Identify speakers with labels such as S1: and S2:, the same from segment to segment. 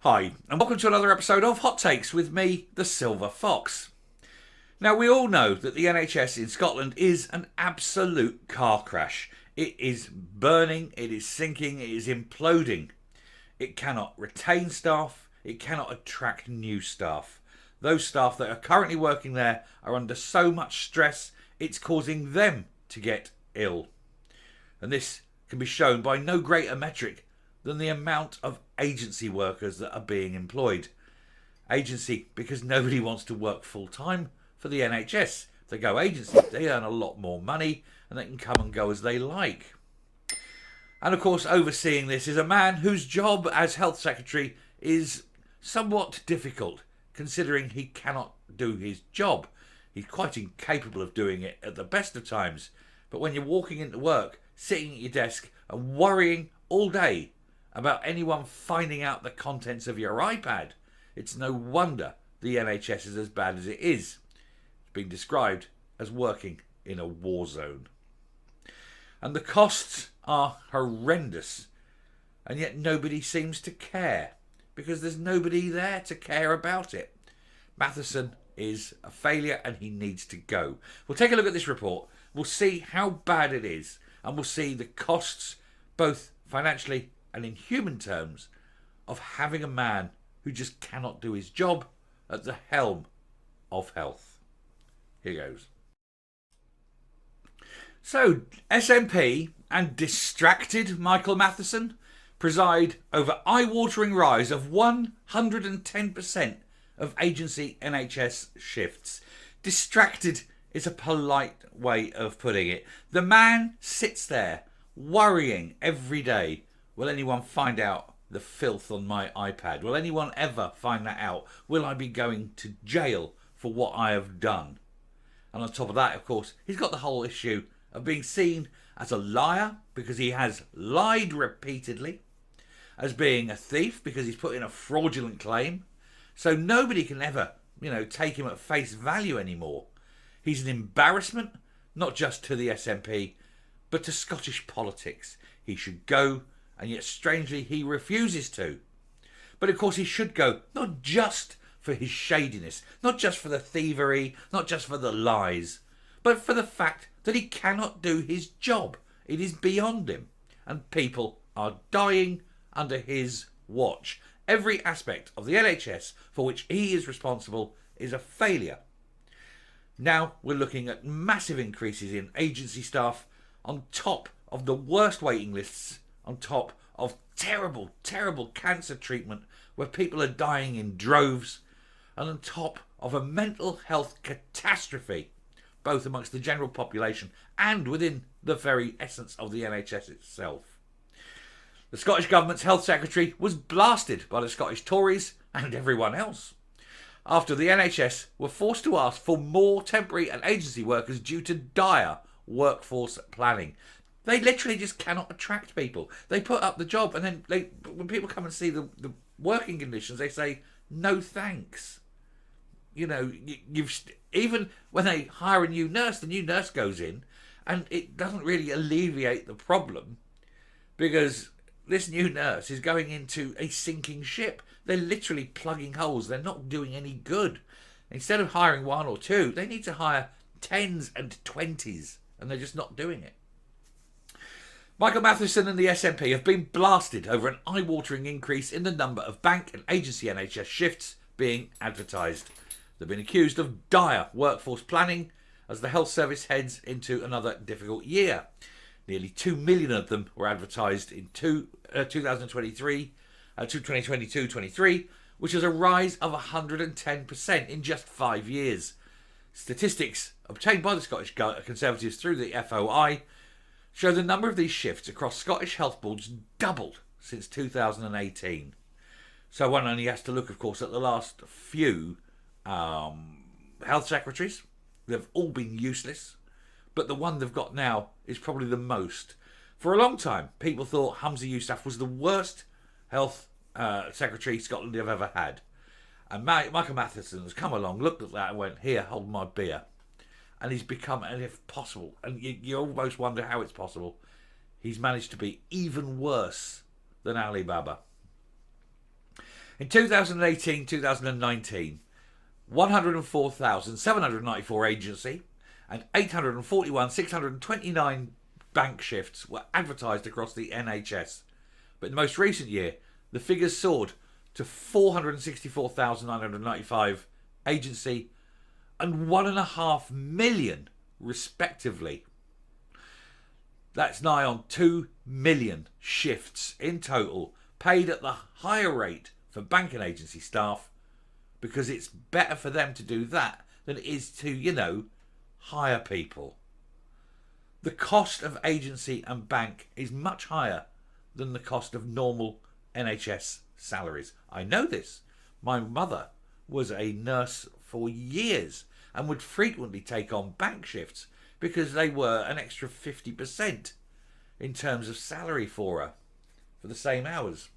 S1: Hi, and welcome to another episode of Hot Takes with me, the Silver Fox. Now, we all know that the NHS in Scotland is an absolute car crash. It is burning, it is sinking, it is imploding. It cannot retain staff, it cannot attract new staff. Those staff that are currently working there are under so much stress, it's causing them to get ill. And this can be shown by no greater metric than the amount of agency workers that are being employed. Agency because nobody wants to work full time for the NHS. If they go agency, they earn a lot more money and they can come and go as they like. And of course, overseeing this is a man whose job as Health Secretary is somewhat difficult, considering he cannot do his job. He's quite incapable of doing it at the best of times. But when you're walking into work, sitting at your desk and worrying all day about anyone finding out the contents of your iPad, it's no wonder the NHS is as bad as it is. It's been described as working in a war zone. And the costs are horrendous, and yet nobody seems to care, because there's nobody there to care about it. Matheson is a failure and he needs to go. We'll take a look at this report. We'll see how bad it is, and we'll see the costs, both financially and in human terms, of having a man who just cannot do his job at the helm of health. Here goes. So, SNP and distracted Michael Matheson preside over eye-watering rise of 110% of agency NHS shifts. Distracted is a polite way of putting it. The man sits there worrying every day. Will anyone find out the filth on my iPad? Will anyone ever find that out? Will I be going to jail for what I have done? And on top of that, of course, he's got the whole issue of being seen as a liar because he has lied repeatedly, as being a thief because he's put in a fraudulent claim. So nobody can ever, take him at face value anymore. He's an embarrassment, not just to the SNP, but to Scottish politics. He should go, and yet strangely he refuses to. But of course he should go, not just for his shadiness, not just for the thievery, not just for the lies, but for the fact that he cannot do his job. It is beyond him, and people are dying under his watch. Every aspect of the NHS for which he is responsible is a failure. Now we're looking at massive increases in agency staff, on top of the worst waiting lists, on top of terrible, terrible cancer treatment where people are dying in droves, and on top of a mental health catastrophe, both amongst the general population and within the very essence of the NHS itself. The Scottish Government's Health Secretary was blasted by the Scottish Tories and everyone else after the NHS were forced to ask for more temporary and agency workers due to dire workforce planning. They literally just cannot attract people. They put up the job, and then when people come and see the working conditions, they say, no thanks. Even when they hire a new nurse, the new nurse goes in, and it doesn't really alleviate the problem, because this new nurse is going into a sinking ship. They're literally plugging holes. They're not doing any good. Instead of hiring one or two, they need to hire 10s and 20s, and they're just not doing it. Michael Matheson and the SNP have been blasted over an eye-watering increase in the number of bank and agency NHS shifts being advertised. They've been accused of dire workforce planning as the health service heads into another difficult year. Nearly 2 million of them were advertised in 2022-23, which is a rise of 110% in just 5 years. Statistics obtained by the Scottish Conservatives through the FOI show the number of these shifts across Scottish health boards doubled since 2018. So one only has to look, of course, at the last few health secretaries. They've all been useless, but the one they've got now is probably the most. For a long time, people thought Humza Yousaf was the worst health secretary Scotland have ever had. And Michael Matheson has come along, looked at that and went, here, hold my beer. And he's become, and if possible, and you almost wonder how it's possible, he's managed to be even worse than Ali Baba. In 2018-2019, 104,794 agency and 841,629 bank shifts were advertised across the NHS. But in the most recent year, the figures soared to 464,995 agency and 1.5 million respectively. That's nigh on 2 million shifts in total paid at the higher rate for bank and agency staff, because it's better for them to do that than it is to, hire people. The cost of agency and bank is much higher than the cost of normal NHS salaries. I know this. My mother was a nurse for years and would frequently take on bank shifts because they were an extra 50% in terms of salary for her for the same hours.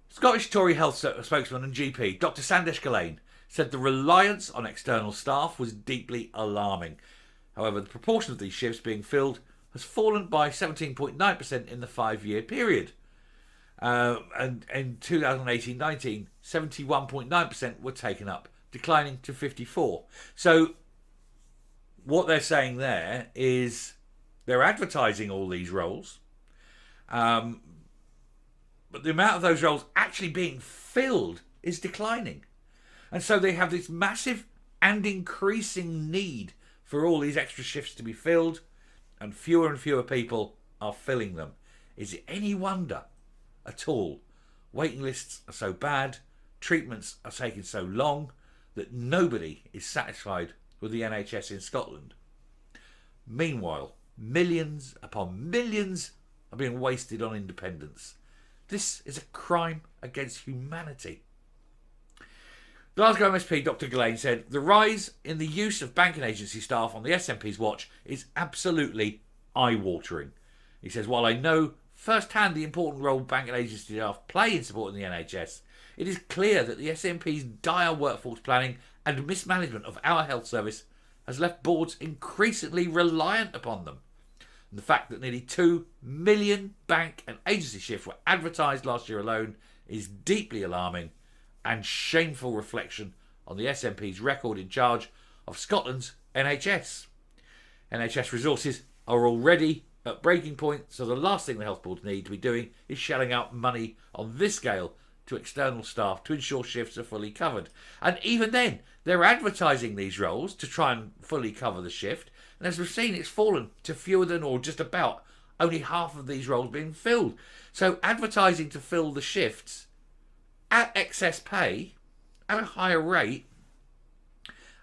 S1: Scottish Tory health spokesman and GP Dr Sandesh Gillane said the reliance on external staff was deeply alarming. However, the proportion of these shifts being filled has fallen by 17.9% in the 5-year period. And in 2018-19, 71.9% were taken up, declining to 54%. So what they're saying there is they're advertising all these roles, but the amount of those roles actually being filled is declining. And so they have this massive and increasing need for all these extra shifts to be filled, and fewer people are filling them. Is it any wonder at all waiting lists are so bad, treatments are taking so long, that nobody is satisfied with the NHS in Scotland? Meanwhile, millions upon millions are being wasted on independence. This is a crime against humanity. Glasgow MSP Dr Gillane said the rise in the use of bank and agency staff on the SNP's watch is absolutely eye-watering. He says, while I know firsthand the important role bank and agency staff play in supporting the NHS, it is clear that the SNP's dire workforce planning and mismanagement of our health service has left boards increasingly reliant upon them. And the fact that nearly 2 million bank and agency shifts were advertised last year alone is deeply alarming and shameful reflection on the SNP's record in charge of Scotland's NHS. NHS resources are already at breaking point, so the last thing the health boards need to be doing is shelling out money on this scale to external staff to ensure shifts are fully covered. And even then, they're advertising these roles to try and fully cover the shift, and as we've seen, it's fallen to fewer than, or just about, only half of these roles being filled. So advertising to fill the shifts at excess pay, at a higher rate,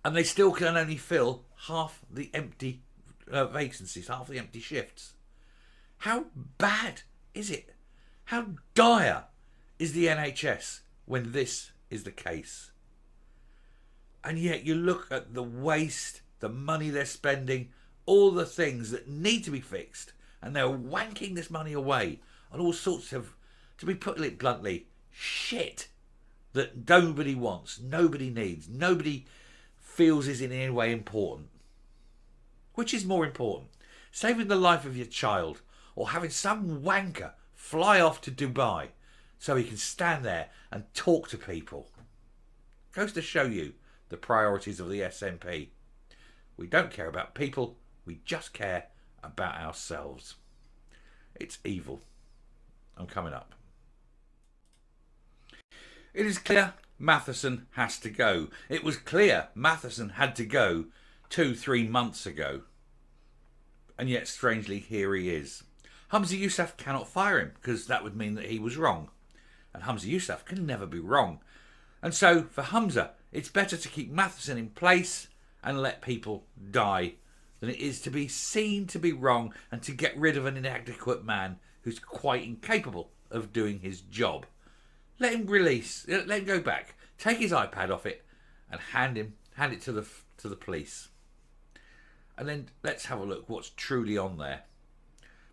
S1: and they still can only fill half the empty vacancies, half the empty shifts. How bad is it? How dire is the NHS when this is the case? And yet you look at the waste, the money they're spending, all the things that need to be fixed, and they're wanking this money away on all sorts of, to be put it bluntly, shit that nobody wants, nobody needs, nobody feels is in any way important. Which is more important? Saving the life of your child, or having some wanker fly off to Dubai so he can stand there and talk to people? Goes to show you the priorities of the SNP. We don't care about people, we just care about ourselves. It's evil. I'm coming up. It is clear Matheson has to go. It was clear Matheson had to go 2-3 months ago. And yet, strangely, here he is. Humza Yousaf cannot fire him, because that would mean that he was wrong. And Humza Yousaf can never be wrong. And so, for Humza, it's better to keep Matheson in place and let people die than it is to be seen to be wrong and to get rid of an inadequate man who's quite incapable of doing his job. Let him go back, take his iPad off it, and hand it to the police. And then let's have a look what's truly on there,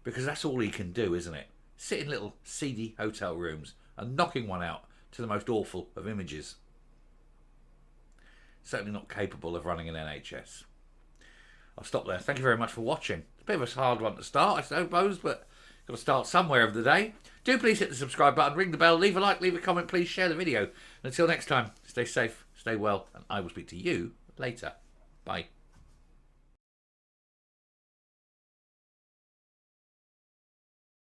S1: because that's all he can do, isn't it? Sit in little seedy hotel rooms and knocking one out to the most awful of images. Certainly not capable of running an NHS. I'll stop there. Thank you very much for watching. It's a bit of a hard one to start, I suppose, but Got to start somewhere of the day. Do please hit the subscribe button, ring the bell, leave a like, leave a comment, please share the video. And until next time, stay safe, stay well, and I will speak to you later. Bye.